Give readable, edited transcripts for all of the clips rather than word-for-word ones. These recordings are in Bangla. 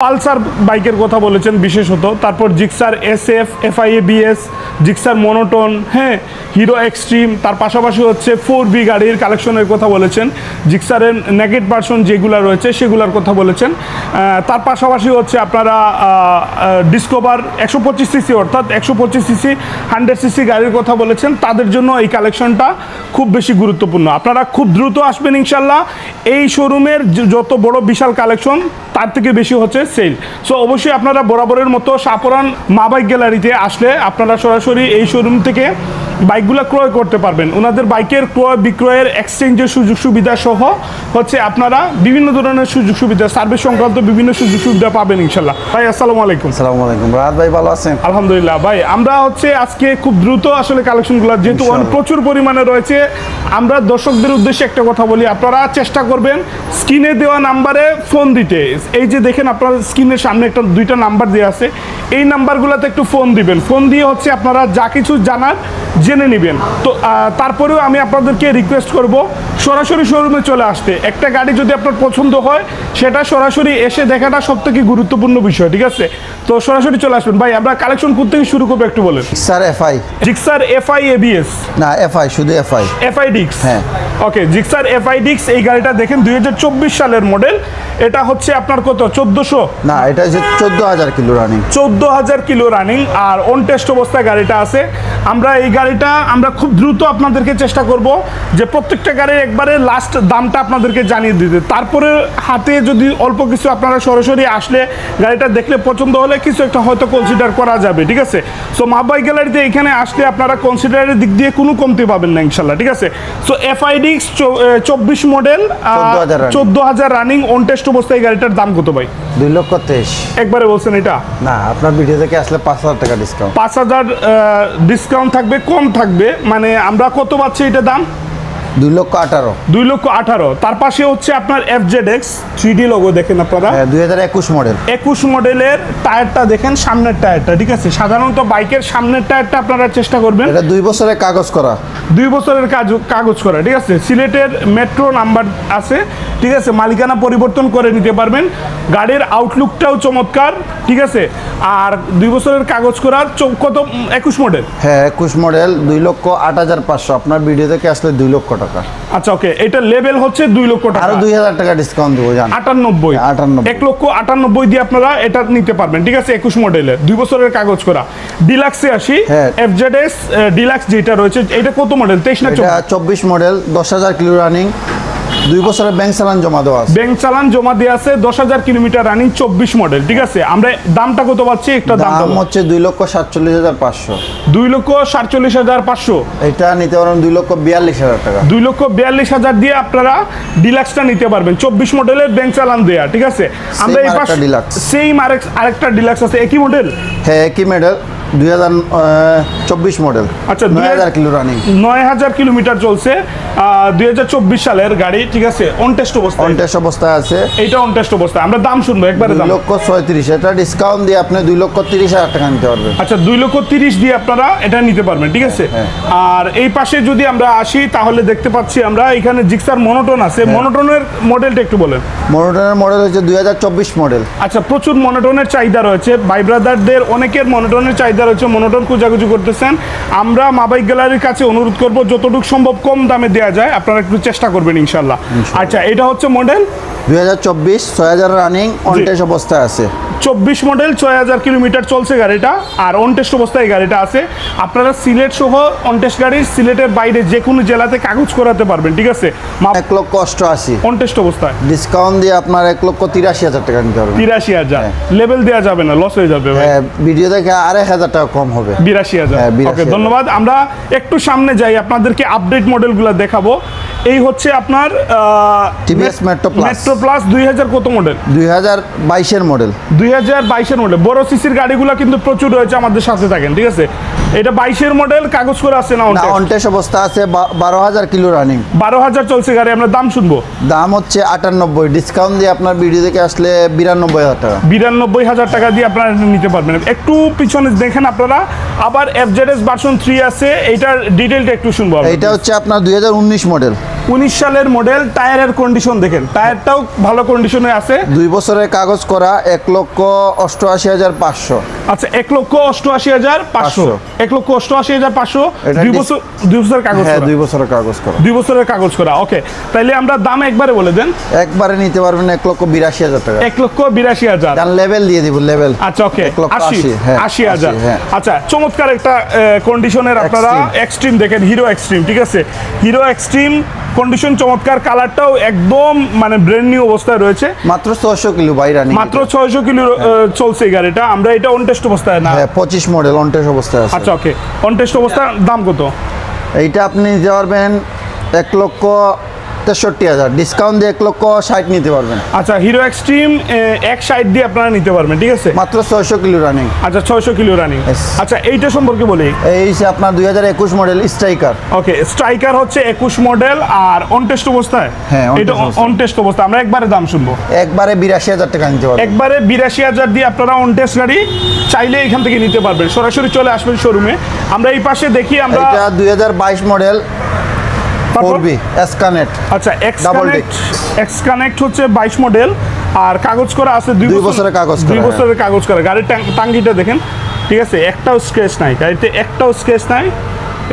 পালসার বাইকের কথা বলেছেন বিশেষত, তারপর Gixxer SF, FIABS, Gixxer monotone, হ্যাঁ, হিরো এক্সট্রিম, তার পাশাপাশি হচ্ছে 4B গাড়ির কালেকশনের কথা বলেছেন, জিক্সারের নেগেট ভার্সন যেগুলো রয়েছে সেগুলোর কথা বলেছেন। তার পাশাপাশি হচ্ছে আপনারা ডিসকভার 125cc অর্থাৎ 125cc 100cc গাড়ির কথা বলেছেন। তাদের জন্য এই কালেকশনটা খুব বেশি গুরুত্বপূর্ণ। আপনারা খুব দ্রুত আসবেন ইনশাল্লাহ। এই শোরুমের যত বড় বিশাল কালেকশন তার থেকে বেশি হচ্ছে সেল। সো অবশ্যই আপনারা বরাবরের মতো শাহপরান মা বাইক গ্যালারিতে আসলে আপনারা সরাসরি এই শোরুম থেকে বাইকগুলো ক্রয় করতে পারবেন। ওনাদের বাইকের ক্রয় বিক্রয়ের এক্সচেঞ্জের সুযোগ সুবিধা সহ হচ্ছে আপনারা বিভিন্ন ধরনের সুযোগ সুবিধা, সার্ভিস সংক্রান্ত বিভিন্ন সুযোগ সুবিধা পাবেন ইনশাল্লাহ। ভাই আসসালামু আলাইকুম। আসসালামু আলাইকুম। রাহাত ভাই ভালো আছেন? আলহামদুলিল্লাহ ভাই, আমরা হচ্ছে আজকে খুব দ্রুত আসলে কালেকশনগুলো যেহেতু প্রচুর পরিমাণে রয়েছে, আমরা দর্শকদের উদ্দেশ্যে একটা কথা বলি, আপনারা চেষ্টা করবেন স্ক্রিনে দেওয়া নাম্বারে ফোন দিতে। এই যে দেখেন আপনার স্ক্রিনের সামনে দুইটা নাম্বার দেওয়া আছে, এই নাম্বারগুলোতে একটু ফোন দিবেন। ফোন দিয়ে হচ্ছে আপনারা যা কিছু জানার জেনে নেবেন। তো তারপরেও আমি আপনাদেরকে রিকোয়েস্ট করব সরাসরি শোরুমে চলে আসতে। একটা গাড়ি যদি আপনার পছন্দ হয় সেটা সরাসরি এসে দেখাটা সব থেকে গুরুত্বপূর্ণ বিষয়, ঠিক আছে? তো সরাসরি চলে আসবেন। ভাই আমরা কালেকশন করতে শুরু করবো, একটু বলেন। জিক্সার FIABS না, FI শুধু FIDX, হ্যাঁ ওকে। জিক্সার FIDX এই গাড়িটা দেখেন 2024 সালের মডেল। এটা হচ্ছে আপনার কত, 1400? না, এটা হচ্ছে 14,000 কিলো রানিং। 14,000 কিলো রানিং আর অন টেস্ট অবস্থায় গাড়িটা আছে। আমরা এই গাড়িটা আমরা খুব দ্রুত আপনাদেরকে চেষ্টা করব যে প্রত্যেকটা গাড়ির একবারে লাস্ট দামটা আপনাদেরকে জানিয়ে দিতে। তারপরে হাতে যদি অল্প কিছু আপনারা সরাসরি আসলে গাড়িটা দেখলে পছন্দ হলে কিছু একটা হয়তো কনসিডার করা যাবে, ঠিক আছে? সো মা বাইক গ্যালারিতে এখানে আসলে আপনারা কনসিডারের দিক দিয়ে কোনো কমতি পাবেন না ইনশাল্লাহ, ঠিক আছে? So FIDX 24 model, 14,000 running on test অবস্থায় গাড়িটার দাম কত ভাই? 2,23,000 একবারে বলছেন এটা? না, আপনার ভিডিও থেকে আসলে 5,000 টাকা ডিসকাউন্ট। 5,000 ডিসকাউন্ট থাকবে, কম থাকবে। মানে আমরা কত পাচ্ছি এটা দাম? 2,18,000। 2,18,000। তার পাশে হচ্ছে আপনার FZX 3D লোগো দেখেন আপনারা, 2021 মডেল। 21 মডেলের টায়ারটা দেখেন, সামনের টায়ারটা, ঠিক আছে? সাধারণত বাইকের সামনের টায়ারটা আপনারা চেষ্টা করবেন, এটা 2 বছরের কাগজ করা, 2 বছরের কাগজ করা, ঠিক আছে? সিলেটের মেট্রো নাম্বার আছে, ঠিক আছে? মালিকানা পরিবর্তন করে নিতে পারবেন। গাড়ির আউটলুকটাও চমৎকার, ঠিক আছে? আর 2 বছরের কাগজ করা। কত, 21 মডেল? হ্যাঁ 21 মডেল, 2,08,500। আপনার ভিডিও থেকে আসলে 2 লক্ষ টাকা। আচ্ছা, ওকে। এটা লেভেল হচ্ছে 2 লক্ষ টাকা, আরো 2,000 টাকা ডিসকাউন্ট দেবো, জান। 98, 1,98,000 দিয়ে আপনারা এটা নিতে পারবেন, ঠিক আছে? 21 মডেলের 2 বছরের কাগজ করা। ডিলাক্সে আসি, FZS ডিলাক্স যেটা রয়েছে, এটা কত মডেল? 23 না 24 মডেল, 10,000 কিলো রানিং, 2 বছরের ব্যাংক চালান জমা দেওয়া আছে। ব্যাংক চালান জমা দেওয়া আছে, 10,000 কিলোমিটার রানিং, 24 মডেল, ঠিক আছে? আমরা দামটা কত পাচ্ছি? একটা দাম হচ্ছে 2,47,500। 2,47,500। এটা নিতে পারবেন 2,42,000 টাকা। 2,42,000 দিয়ে আপনারা ডিলাক্সটা নিতে পারবেন, 24 মডেলের ব্যাংক চালান দেয়া, ঠিক আছে? আমরা এই পাশে সেম আরেকটা ডিলাক্স আছে, একই মডেল। হ্যাঁ একই মডেল, 2024 মডেল। আচ্ছা, 9,000 কিলো রানিং, 9,000 কিলোমিটার চলছে, 2024 সালের গাড়ি, ঠিক আছে? অন টেস্ট অবস্থা, অন টেস্ট অবস্থায় আছে। এইটা অন টেস্ট অবস্থা। আমরা দাম শুনবো একবারে, 2,36,000। এটা ডিসকাউন্ট দিয়ে আপনি 2,30,000 টাকা নিতে পারবেন। আচ্ছা, 2,30,000 দিয়ে আপনারা এটা নিতে পারবেন, ঠিক আছে? আর এই পাশে যদি আমরা আসি তাহলে দেখতে পাচ্ছি আমরা এখানে জিক্সার মনোটন আছে। মনোটনের মডেলটা একটু বলেন। মনোটনের মডেল হচ্ছে 2024 মডেল। আচ্ছা, প্রচুর মনোটনের চাহিদা রয়েছে, ভাই ব্রাদারদের অনেকের মনোটনের চাহিদা রয়েছে, মনোটন খোঁজাখুঁজি করতেছেন। আমরা মা বাইক গ্যালারির কাছে অনুরোধ করব যতটুকু সম্ভব কম দামে দেওয়া যায় আপনারা একটু চেষ্টা করবেন ইনশাল্লাহ। আচ্ছা, এটা হচ্ছে মডেল 2024, 6,000 রানিং, অন টেস্ট অবস্থায় আছে। 24 মডেল, 6,000 কিলোমিটার চলছে গাড়িটা, আর অন টেস্ট অবস্থায় গাড়িটা আছে। আপনারা সিলেট সহ অন টেস্ট গাড়ি সিলেটের বাইরে যে কোনো জেলাতে কাগজ করাতে পারবেন, ঠিক আছে? 1,88,000 অন টেস্ট অবস্থায়। ডিসকাউন্ট দিয়ে আপনার 1,83,000 টাকা নিতে পারবেন। 83,000 লেভেল দেওয়া যাবে না, লস হয়ে যাবে। হ্যাঁ, ভিডিও দেখে 1,000 টাকা কম হবে। 82,000। ওকে, ধন্যবাদ। আমরা একটু সামনে যাই, আপনাদেরকে আপডেট মডেলগুলো দেখাবো। এই হচ্ছে আপনার টিভিএস মেট্রো প্লাস 2000 কত মডেল? 2022 মডেল। 2022 মডেল। বড় সিসির গাড়িগুলো কিন্তু প্রচুর রয়েছে, আমাদের সাথে থাকেন, ঠিক আছে? এটা 22 মডেল, কাগজ করে আছে না? অন টেস্ট অবস্থা আছে, 12,000 কিলো রানিং, 12,000 চলছে গাড়ি। আমরা দাম শুনবো। দাম হচ্ছে 98, ডিসকাউন্ট দিয়ে আপনার ভিডিও থেকে আসলে 92,000 টাকা। 92,000 টাকা দিয়ে আপনারা নিতে পারবেন। একটু পিছনে দেখেন আপনারা, আবার FZS ভার্সন 3 আছে, এইটার ডিটেইলটা একটু শুনবো। এটা হচ্ছে আপনার 2019 মডেল। 19 সালের মডেল। টায়ারের কন্ডিশন দেখেন, টায়ারটাও ভালো কন্ডিশনে আছে। 2 বছরের কাগজ করা, 1,88,500। আচ্ছা 1,88,500, 1,88,500। এটা 2 বছরের কাগজ হ্যাঁ, করা। 2 বছরের কাগজ করা। 2 বছরের কাগজ করা, ওকে। তাইলে আমরা দাম একবারে বলে দেন। একবারে নিতে পারবেন 1,82,000 টাকা। 1,82,000। দাম লেভেল দিয়ে দিব, লেভেল। আচ্ছা ওকে, 1,80,000, হ্যাঁ, 80,000। 80,000, হ্যাঁ। আচ্ছা চমৎকার একটা কন্ডিশনের আপনারা এক্সট্রিম দেখেন, হিরো এক্সট্রিম, ঠিক আছে। হিরো এক্সট্রিম কন্ডিশন চমৎকার, কালারটাও একদম মানে ব্র্যান্ড নিউ অবস্থায় রয়েছে। মাত্র 600 কিলো ভাই রানিং। মাত্র 600 কিলো চলছে এই গাড়িটা। আমরা এটা অন টেস্ট অবস্থায় না। হ্যাঁ, 25 মডেল অন টেস্ট অবস্থায় আছে। আচ্ছা ওকে, অন টেস্ট অবস্থায় দাম কত? এইটা আপনি নিতে পারবেন 1,63,000, ডিসকাউন্ট দিয়ে 1,60,000 নিতে পারবেন। আচ্ছা হিরো এক্সট্রিম 160 দিয়ে আপনারা নিতে পারবেন, ঠিক আছে। মাত্র 600 কিলো রানিং। আচ্ছা 600 কিলো রানিং। Yes. আচ্ছা এইটা সম্পর্কে বলি। এই যে আপনার 2021 মডেল স্ট্রাইকার। ওকে, স্ট্রাইকার হচ্ছে 21 মডেল আর অন টেস্ট অবস্থায়। হ্যাঁ, on এটা test অবস্থায়। অন টেস্ট অবস্থা। আমরা একবারে দাম শুনবো। একবারে 82,000 টাকা নিতে পারবেন। একবারে 82,000 দিয়ে আপনারা অন টেস্ট গাড়ি চাইলে এখান থেকে নিতে পারবেন, সরাসরি চলে আসবেন শোরুমে। আমরা এই পাশে দেখি আমরা। এটা 2022 মডেল 4B এস কানেক্ট। আচ্ছা x Double connect, x connect হচ্ছে 22 মডেল আর কাগজ করা আছে 2 বছরের কাগজ করা। 2 বছরের কাগজ করা। গাড়ির টাঙ্গিটা দেখেন, ঠিক আছে, একটাও স্ক্র্যাচ নাই গাড়িতে, একটাও স্ক্র্যাচ নাই।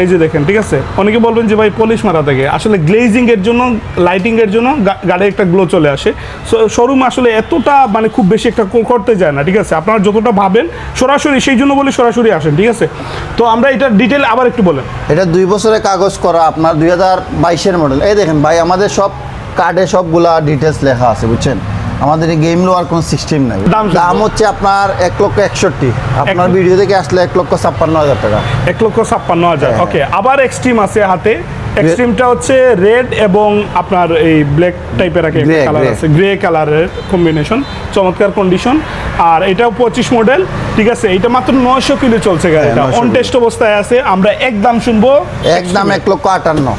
এই যে দেখেন, ঠিক আছে। অনেকে বলবেন যে ভাই পলিশ মারা থাকে, আসলে গ্লেজিং এর জন্য, লাইটিং এর জন্য গাড়ির একটা গ্লো চলে আসে। সো শোরুম আসলে এতটা মানে খুব বেশি একটা করতে যায় না, ঠিক আছে। আপনারা যতটা ভাবেন সরাসরি, সেই জন্য বলি সরাসরি আসেন, ঠিক আছে। তো আমরা এটার ডিটেল আবার একটু বলেন। এটা 2 বছরের কাগজ করা আপনার 2022 মডেল। এই দেখেন ভাই, আমাদের সব কার্ডে সবগুলা ডিটেলস লেখা আছে, বুঝছেন। আমাদের এই গেম লোয়ার কোনো সিস্টেম নাই। দাম হচ্ছে আপনার 1,61,000। আপনার ভিডিও থেকে আসলে 1,56,000 টাকা। 1,56,000। ওকে, আবার এক্সট্রিম আছে হাতে। এক্সট্রিমটা হচ্ছে রেড এবং আপনার এই ব্ল্যাক টাইপের একটা কালার আছে, গ্রে কালারের কম্বিনেশন, চমৎকার কন্ডিশন। আর এটাও 25 মডেল, ঠিক আছে। এটা মাত্র 900 কিলো চলছে গাড়িটা, অন টেস্ট অবস্থায় আছে। আমরা একদম শুনবো, একদম 1,58,000।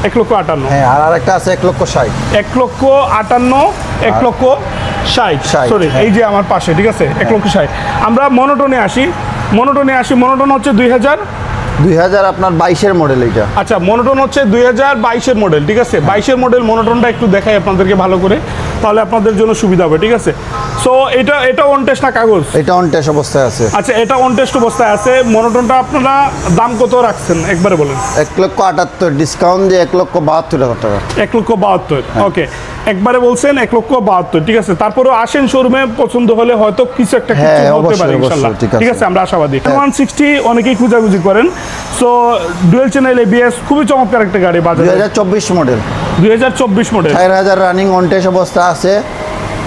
1,58,000। হ্যাঁ, আর আরেকটা আছে 1,60,000। 1,58,000, 1,60,000। সরি, এই যে আমার পাশে, ঠিক আছে, 1,60,000। আমরা মনোটনে আসি। মনোটন হচ্ছে 2000 আপনার 22 মডেল এইটা। আচ্ছা মনোটন হচ্ছে 2022 মডেল, ঠিক আছে। 22 মডেল মনোটনটা একটু দেখাই আপনাদেরকে ভালো করে, তাহলে আপনাদের জন্য সুবিধা হবে, ঠিক আছে। সো এটা অন টেস্ট না কাগজ? এটা অন টেস্ট অবস্থায় আছে। আচ্ছা এটা অন টেস্ট অবস্থায় আছে। মনোটনটা আপনারা দাম কত রাখছেন একবারে বলেন। 1,78,000, ডিসকাউন্ট দিয়ে 1,72,000 টাকা। 1,72,000। ওকে, একবারে বলছেন 1,72,000, ঠিক আছে। তারপরেও আসেন শোরুমে, পছন্দ হলে হয়তো কিছু একটা কিছু হতে পারে ইনশাআল্লাহ, ঠিক আছে। আমরা আশাবাদী। 160 অনেকেই খোঁজাখুঁজি করেন। সো ডুয়েল চ্যানেল ABS, খুবই চমৎকার একটা গাড়ি বাজারে। 2024 model. 2024 model. 4,000 running on test অবস্থা আছে।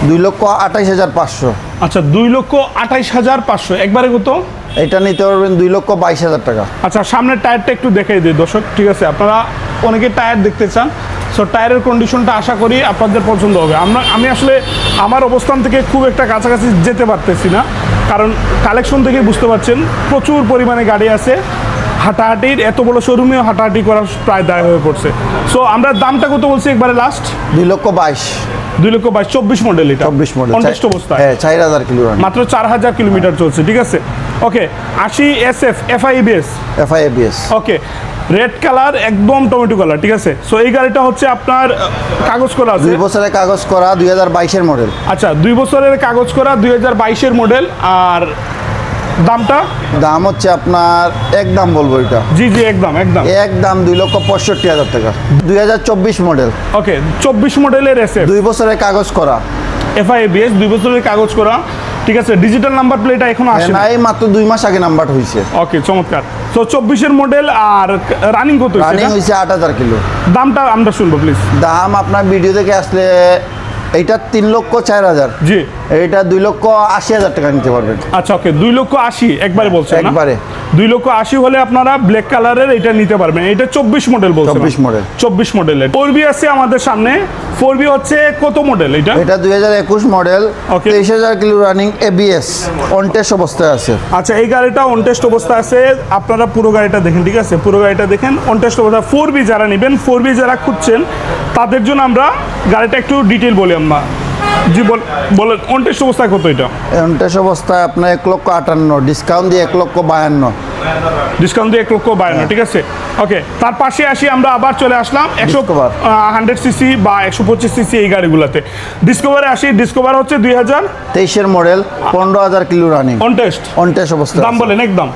2,28,500। আচ্ছা 2,28,500। একবারে কত? এটা নিতে পারবেন 2,22,000 টাকা। আচ্ছা সামনের টায়ারটা একটু দেখাই দিই দর্শক, ঠিক আছে। আপনারা অনেকে টায়ার দেখতে চান, সো টায়ারের কন্ডিশনটা আশা করি আপনাদের পছন্দ হবে। আমি আসলে আমার অবস্থান থেকে খুব একটা কাছাকাছি যেতে পারতেছি না, কারণ কালেকশন থেকে বুঝতে পারছেন প্রচুর পরিমাণে গাড়ি আছে। হাঁটাহাঁটির এত বড় শোরুমেও হাঁটাহাঁটি করা প্রায় দায় হয়ে পড়ছে। সো আমরা দামটা কত বলছি একবারে লাস্ট? 2,22,000। 2,22,000, 24 মডেল। এটা 24 মডেল অন টেস্ট অবস্থায়। হ্যাঁ, 4,000 কিলো রানিং। মাত্র 4,000 কিলোমিটার চলছে, ঠিক আছে। ওকে, 80 SF FI ABS। ABS। ওকে, রেড কালার, একদম টমেটো কালার, ঠিক আছে। সো এই গাড়িটা হচ্ছে আপনার কাগজ করা আছে। 2 বছরের কাগজ করা, 2022 মডেল। আচ্ছা 2 বছরের কাগজ করা, 2022 মডেল। আর দামটা? দাম হচ্ছে আপনার একদম বলবো এটা। জি একদম 2,65,000 টাকা। 2024 মডেল। ওকে, 24 মডেলের SF, 2 বছরের কাগজ করা, FI ABS, 2 বছরের কাগজ করা, ঠিক আছে। ডিজিটাল নাম্বার প্লেটটা এখনো আসে না, এই মাত্র 2 মাস আগে নাম্বার হয়েছে। ওকে চমৎকার। তো 24-এর মডেল। আর রানিং কত? রানিং হয়েছে 8,000 কিলো। দামটা আমরা শুনবো প্লিজ। দাম আপনার ভিডিও থেকে আসলে এইটা 3,04,000। জি, এইটা 2,80,000 টাকা নিতে পারবেন। আচ্ছা ওকে, 2,80,000 একবারে বলছেন না? একবারে 2,80,000 হলে আপনারা ব্ল্যাক কালারের এটা নিতে পারবেন। এটা 24 মডেল বলছেন? 24 মডেল। 24 মডেলের 4B আছে আমাদের সামনে। 4B হচ্ছে কত মডেল এটা? এটা 2021 model, Okay. 23,000 kilo running, ABS on test অবস্থায় আছে। আচ্ছা এই গাড়িটা অন টেস্ট অবস্থা আছে। আপনারা পুরো গাড়িটা দেখেন, ঠিক আছে, পুরো গাড়িটা দেখেন অন টেস্ট অবস্থা। 4B যারা নেবেন, 4B যারা খুঁজছেন, তাদের জন্য আমরা গাড়িটা একটু ডিটেল বলি। আমরা জি বলেন অন টেস্ট অবস্থায় কত এটা? অন টেস্ট অবস্থায় আপনার 1,58,000, ডিসকাউন্ট দিয়ে 1,52,000। ডিসকাউন্ট দিয়ে 1,52,000, ঠিক আছে। ওকে, তার পাশে আসি আমরা, আবার চলে আসলাম 100 সিসি বা 125 সিসি এই গাড়িগুলোতে। ডিসকভারে আসি, ডিসকভার হচ্ছে 2023 model, 15,000 kilo running, on test অবস্থা। দাম বলেন একদম।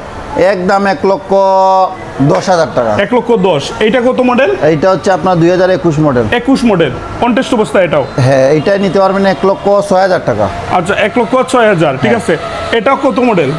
একদম 1,10,000 টাকা। 1,10,000। এইটা কত মডেল? এইটা হচ্ছে আপনার 2021 মডেল। 21 মডেল, অন টেস্ট অবস্থা এটাও। হ্যাঁ, এইটাই নিতে পারবেন 1,06,000 টাকা। আচ্ছা, 1,06,000, ঠিক আছে। এটাও কত মডেল?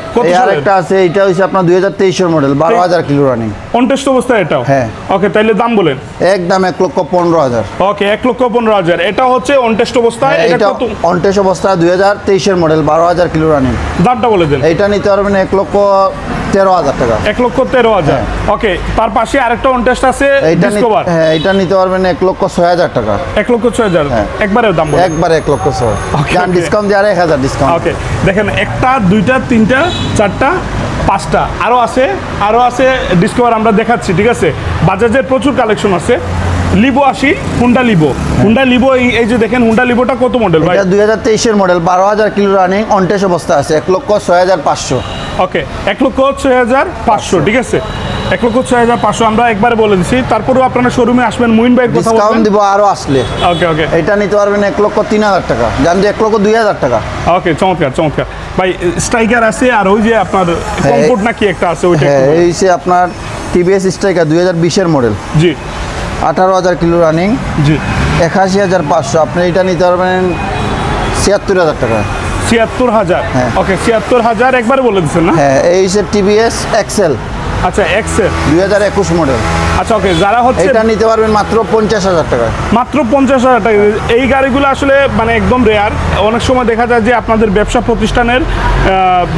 আর একটা আছে, এটা হচ্ছে আপনার 2023 model, 12,000 kilo running, on test অবস্থা এটাও। হ্যাঁ। ওকে, তাইলে দাম বলেন। একদম 1,15,000। ওকে, 1,15,000। এটা হচ্ছে অন টেস্ট অবস্থায়। এটা অন টেস্ট অবস্থা 2023 মডেল, 12,000 কিলো রানিং। দামটা বলে দেন। এইটা নিতে পারবেন 1,13,000 টাকা। 1,13,000। ওকে, তার পাশে আরেকটা অন টেস্ট আছে ডিসকভার। হ্যাঁ, এটা নিতে পারবেন 1,06,000 টাকা। 1,06,000, একবারে দাম বলেন। একবারে 1,06,000। জান ডিসকাউন্ট দিয়ে 1,000 ডিসকাউন্ট। ওকে, দেখেন, একটা, দুইটা, তিনটা, চারটা, পাঁচটা, আরও আছে ডিসকভার আমরা দেখাচ্ছি, ঠিক আছে। বাজাজের প্রচুর কালেকশন আছে। লিভো আসি, হুন্ডা লিভো, এই যে দেখেন, হুন্ডা লিভোটা কত মডেল ভাই? এটা 2023 model, 12,000 kilo running, on test অবস্থা আছে, 1,06,500। ওকে, 1,06,500, ঠিক আছে। 1,06,500 আমরা একবারে বলে দিচ্ছি। তারপরেও আপনারা শোরুমে আসবেন, মুইন ভাইয়ের কথা ডিসকাউন্ট দিব আরো আসলে। ওকে, এটা নিতে পারবেন 1,03,000 টাকা, জান যে 1,02,000 টাকা। ওকে, চমৎকার ভাই। স্ট্রাইকার আছে, আর ওই যে আপনার কমফোর্ট নাকি একটা আছে, ওইটা। হ্যাঁ, এই যে আপনার টিভিএস স্ট্রাইকার 2020 মডেল, জি, 18,000 কিলো রানিং, জি, 81,500। আপনি এটা নিতে পারবেন 76,000 টাকা। 76,000। হ্যাঁ। ওকে, 76,000 একবারে বলে দিচ্ছেন না? হ্যাঁ, এই যে টিভিএস এক্সেল, আচ্ছা, এক্সেল 2021 মডেল। আচ্ছা, ওকে, যারা হচ্ছে এটা নিতে পারবেন মাত্র 50,000 টাকা। মাত্র 50,000 টাকা। এই গাড়িগুলো আসলে মানে একদম রেয়ার। অনেক সময় দেখা যায় যে আপনাদের ব্যবসা প্রতিষ্ঠানের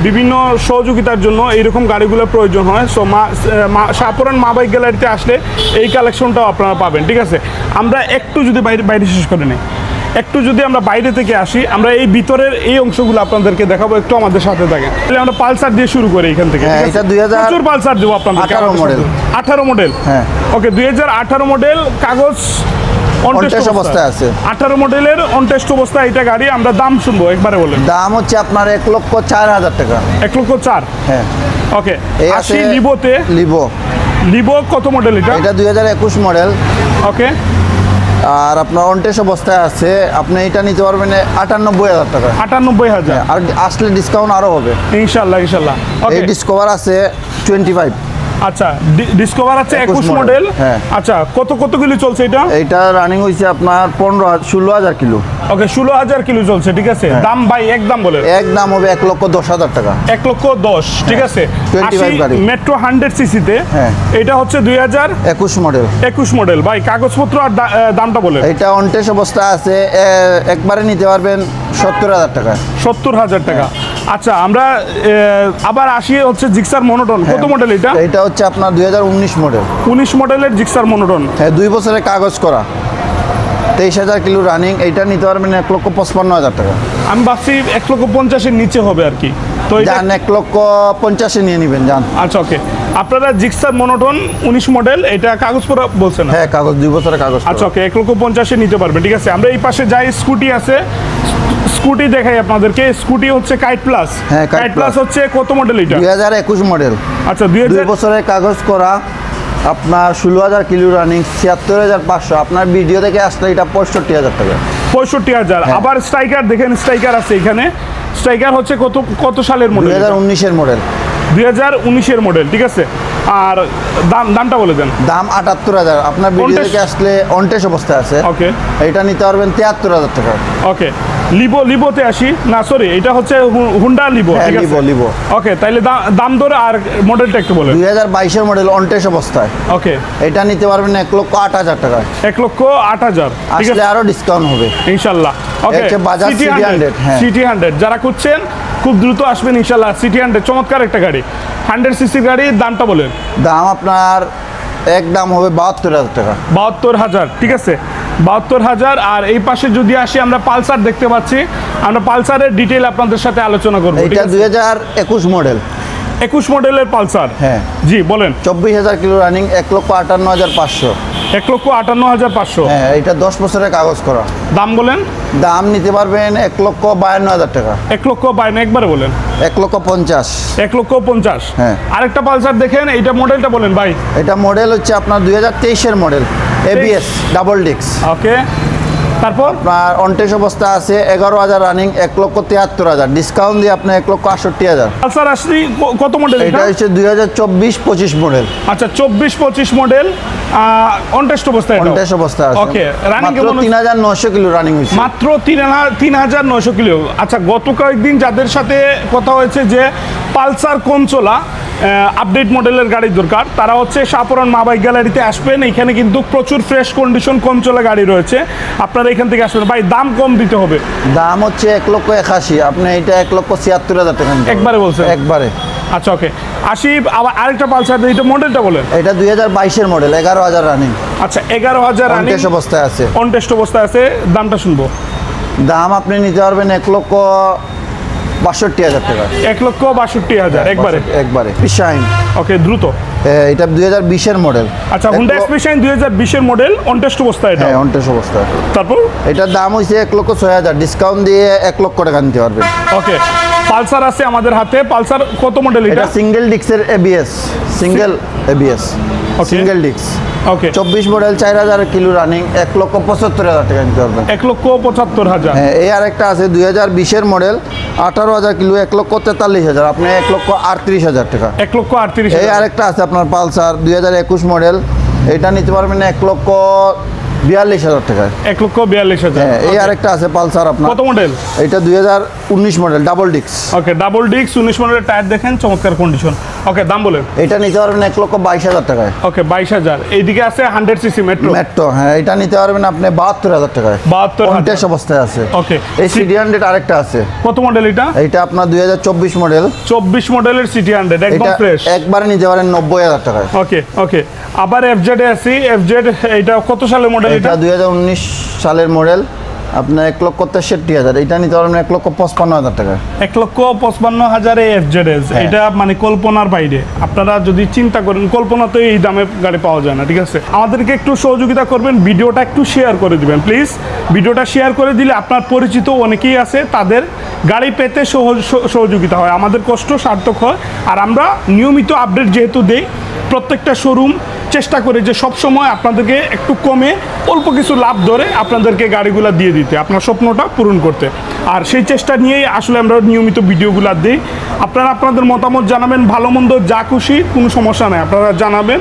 বিভিন্ন সহযোগিতার জন্য এইরকম গাড়িগুলোর প্রয়োজন হয়। সো শাহপুরান মা বাইক গ্যালারিতে আসলে এই কালেকশনটাও আপনারা পাবেন, ঠিক আছে। আমরা একটু যদি বাইরে শেষ করে নিই, একটু যদি আমরা বাইরে থেকে আসি, আমরা এই ভিতরের এই অংশগুলো আপনাদেরকে দেখাবো, একটু আমাদের সাথে থাকেন। তাহলে আমরা পালসার দিয়ে শুরু করি এখান থেকে। হ্যাঁ, এটা 2000 প্রচুর পালসার দেবো আপনাদের। 18 মডেল। 18 মডেল, হ্যাঁ। ওকে, 2018 মডেল, কাগজ অন টেস্ট অবস্থায় আছে। 18 মডেলের অন টেস্ট অবস্থায় এটা গাড়ি। আমরা দাম শুনবো, একবারে বলেন। দাম হচ্ছে আপনার 1,04,000 টাকা। 1,04,000। হ্যাঁ। ওকে, এই আসি আছে লিভোতে। লিভো কত মডেল এটা? এটা 2021 মডেল। ওকে, আর আপনার অন টেস্ট অবস্থায় আছে, আপনি এটা নিতে পারবেন 98,000 টাকা। 98,000। আর আসলে ডিসকাউন্ট আরো হবে ইনশাল্লাহ। ওকে, এই ডিসকভার আছে 25। আচ্ছা, ডিসকভার আছে 21 মডেল। হ্যাঁ। আচ্ছা, কত কিলো চলছে এটা? এইটা রানিং হয়েছে আপনার 16,000 কিলো। ওকে, 16,000 কিলো চলছে, ঠিক আছে। দাম ভাই একদম বলে। একদম হবে 1,10,000 টাকা। 1,10,000, ঠিক আছে। 25 গাড়ি। মেট্রো 100 সিসিতে। হ্যাঁ। এটা হচ্ছে 2021 মডেল। 21 মডেল ভাই। কাগজপত্র আর দামটা বলে। এটা অন টেস্ট অবস্থা আছে, একবারে নিতে পারবেন 70,000 টাকা। 70,000 টাকা। আচ্ছা, আমরা আবার আসি হচ্ছে জিক্সার মনোটন। কত মডেল এটা? এটা হচ্ছে আপনার 2019 মডেল। 19 মডেলের জিক্সার মনোটন। হ্যাঁ, 2 বছরের কাগজ করা, 23,000 কিলো রানিং। এইটা নিতে পারবেন 1,55,000 টাকা। আমি ভাবছি 1,50,000-এর নিচে হবে আর কি। তো যান 1,50,000 নিয়ে নেবেন, যান। আচ্ছা, ওকে, আপনারা জিক্সার মনোটন 19 মডেল, এটা কাগজ পড়া বলছেন? হ্যাঁ, কাগজ 2 বছরের কাগজ। আচ্ছা, ওকে, 1,50,000 নিতে পারবেন, ঠিক আছে। আমরা এই পাশে যাই, স্কুটি আছে। স্কুটি দেখাই আপনাদেরকে। স্কুটি হচ্ছে কাইট প্লাস। হ্যাঁ, কাইট প্লাস হচ্ছে কত মডেল এটা? 2021 মডেল। আচ্ছা, 2 বছরের কাগজ করা, আপনার 16,000 কিলো রানিং, 76,500। আপনার ভিডিও থেকে আসলে এটা 65,000 টাকা। 65,000। আবার স্ট্রাইকার দেখেন, স্ট্রাইকার আছে এখানে। স্ট্রাইকার হচ্ছে কত সালের মডেল? 2019 মডেল। 2019 মডেল, ঠিক আছে। আর দামটা বলে দেন। দাম 78,000। আপনার ভিডিও থেকে আসলে অন টেস্ট অবস্থায় আছে। ওকে, এটা নিতে পারবেন 73,000 টাকা। ওকে, লিভোতে আসি। না, সরি, এটা হচ্ছে হুন্ডা লিভো, ঠিক আছে। লিভো। ওকে, তাইলে দাম ধরে আর মডেলটা একটু বলেন। 2022 মডেল, অন টেস্ট অবস্থায়। ওকে, এটা নিতে পারবেন 1,08,000 টাকা। 1,08,000, ঠিক আসলে আছে। আরো ডিসকাউন্ট হবে ইনশাআল্লাহ। ওকে, এটা বাজাজ সিটি 100। হ্যাঁ, সিটি 100 যারা খুঁজছেন খুব দ্রুত আসবেন ইনশাআল্লাহ। সিটি 100 চমৎকার একটা গাড়ি, 100 সিসি গাড়ি। দামটা বলেন। দাম আপনার একদম হবে 72,000 টাকা। 72,000, ঠিক আছে। 72,000। আর এই পাশে যদি আসি, আমরা পালসার দেখতে পাচ্ছি। আমরা পালসারের ডিটেইল আপনাদের সাথে আলোচনা করব। এটা 2021 মডেল। 21 মডেলের পালসার। হ্যাঁ জি বলেন। 24,000 কিলো রানিং, 1,58,500। 1,58,500। হ্যাঁ, এটা 10 বছরের কাগজ করা। দাম বলেন। দাম নিতে পারবেন 1,52,000 টাকা। 1,52,000 একবারে বলেন। 1,50,000। 1,50,000। হ্যাঁ। আরেকটা পালসার দেখেন, এইটা মডেলটা বলেন ভাই। এটা মডেল হচ্ছে আপনার 2023-এর মডেল, ABS ডাবল ডিক্স। ওকে, তারপর আপনার অনটেস্ট অবস্থা আছে, 11,000 রানিং, 1,73,000। ডিসকাউন্ট দিয়ে আপনার 1,68,000। পালসার আসলে কত মডেল এটা হচ্ছে 2024-25 মডেল। আচ্ছা, 24-25 মডেল, অনটেস্ট অবস্থায়। অনটেস্ট অবস্থা আছে। ওকে, রানিং মাত্র কেমন? 3,900 কিলো রানিং হয়েছে। মাত্র 3,900 কিলো। আচ্ছা, গত কয়েকদিন যাদের সাথে কথা হয়েছে যে পালসার কনসোলা আপডেট মডেলের গাড়ি দরকার, তারা হচ্ছে শাহপুরান মা বাইক গ্যালারিতে আসবেন। এখানে কিন্তু প্রচুর ফ্রেশ কন্ডিশন কনসোলা গাড়ি রয়েছে, আপনারা এখান থেকে আসবেন। ভাই দাম কম দিতে হবে। দাম হচ্ছে 1,81,000। আপনি এটা 1,76,000 টাকা একবারে বলছেন? একবারে। আচ্ছা ওকে, আসি আবার আরেকটা পালসার, এটা মডেলটা বলেন। এটা 2022-এর মডেল, 11,000 রানিং। আচ্ছা, 11,000 রানিং, অনটেস্ট অবস্থায় আছে। অনটেস্ট অবস্থায় আছে। দামটা শুনবো। দাম আপনি নিতে পারবেন 1,62,000 টাকা। 1,62,000 একবারে। একবারে শাইন। ওকে, দ্রুত। এটা 2020-এর মডেল। আচ্ছা, হুন্ডা এক্সপ্রেশন 2020-এর মডেল, অনটেস্ট অবস্থায় এটা। হ্যাঁ, অনটেস্ট অবস্থা। তারপর এটার দাম হইছে 1,06,000। ডিসকাউন্ট দিয়ে 1,00,000 টাকা নিতে পারবেন। ওকে, পালসার আছে আমাদের হাতে। পালসার কত মডেল এটা? এটা সিঙ্গেল ডিক্সের ABS, সিঙ্গেল ABS, সিঙ্গেল ডিক্স। ওকে, 24 মডেল, 4,000 কিলো রানিং, 1,75,000 টাকা নিতে পারবেন। 1,75,000। হ্যাঁ, এই আরেকটা আছে 2020-এর মডেল, 18,000 কিলো, 1,43,000। আপনি 1,38,000 টাকা। 1,38,000। এই আরেকটা আছে আপনার পালসার 2021 মডেল, এটা নিতে পারবেন 1,42,000 টাকা। 1,42,000। হ্যাঁ, এই আরেকটা আছে পালসার আপনার। কত মডেল? এটা 2019 মডেল, ডাবল ডিক্স। ওকে, ডাবল ডিক্স, 19 মডেলের টায়ার দেখেন, চমৎকার কন্ডিশন। ওকে, দাম বলেন। এটা নিতে পারবেন 1,22,000 টাকায়। ওকে, 22,000। এইদিকে আছে 100 সিসি মেট্রো। মেট্রো, হ্যাঁ, এটা নিতে পারবেন আপনি 72,000 টাকায়। 72,000 অনটেস্ট অবস্থায় আছে। ওকে, এই CD100 আরেকটা আছে। কত মডেল এটা? এটা আপনার 2024 মডেল, 24 মডেলের CT100 একদম এটা ফ্রেশ। একবারে নিতে পারেন 90,000 টাকায়। ওকে ওকে, আবার FZ এ আছি। FZ এটা কত সালের মডেল? এটা 2019 সালের মডেল, আপনার 1,63,000। এটা নিতে পারবেন 1,55,000 টাকা। 1,55,000 FZ। এটা মানে কল্পনার বাইরে। আপনারা যদি চিন্তা করেন, কল্পনাতে এই দামে গাড়ি পাওয়া যায় না। ঠিক আছে, আমাদেরকে একটু সহযোগিতা করবেন, ভিডিওটা একটু শেয়ার করে দিবেন প্লিজ। ভিডিওটা শেয়ার করে দিলে আপনার পরিচিত অনেকেই আছে, তাদের গাড়ি পেতে সহযোগিতা হয়, আমাদের কষ্ট সার্থক হয়। আর আমরা নিয়মিত আপডেট যেহেতু দেই, প্রত্যেকটা শোরুম চেষ্টা করে যে সব সময় আপনাদেরকে একটু কমে অল্প কিছু লাভ ধরে আপনাদেরকে গাড়িগুলো দিয়ে দিতে, আপনার স্বপ্নটা পূরণ করতে। আর সেই চেষ্টা নিয়েই আসলে আমরা নিয়মিত ভিডিওগুলো দিই। আপনারা আপনাদের মতামত জানাবেন, ভালো মন্দ যা খুশি, কোনো সমস্যা নেই, আপনারা জানাবেন।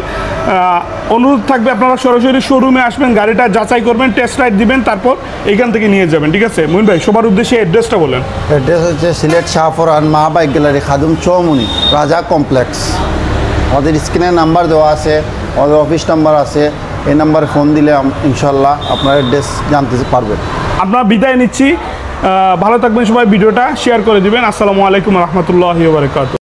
অনুরোধ থাকবে আপনারা সরাসরি শোরুমে আসবেন, গাড়িটা যাচাই করবেন, টেস্ট রাইড দিবেন, তারপর এইখান থেকে নিয়ে যাবেন। ঠিক আছে মহিন ভাই, সবার উদ্দেশ্যে অ্যাড্রেসটা বলেন। অ্যাড্রেস হচ্ছে সিলেট শাহপুরান মা বাইক গ্যালারি, খাদুম চৌমুনি, রাজা কমপ্লেক্স। আমাদের স্ক্রিনে নাম্বার দেওয়া আছে, আমাদের অফিস নাম্বার আছে। এই নাম্বারে ফোন দিলে ইনশাল্লাহ আপনার অ্যাড্রেস জানতে পারবেন। আমরা বিদায় নিচ্ছি, ভালো থাকবেন সবাই। ভিডিওটা শেয়ার করে দিবেন। আসসালামু আলাইকুম রহমতুল্লাহি ওয়া বারাকাতুহু।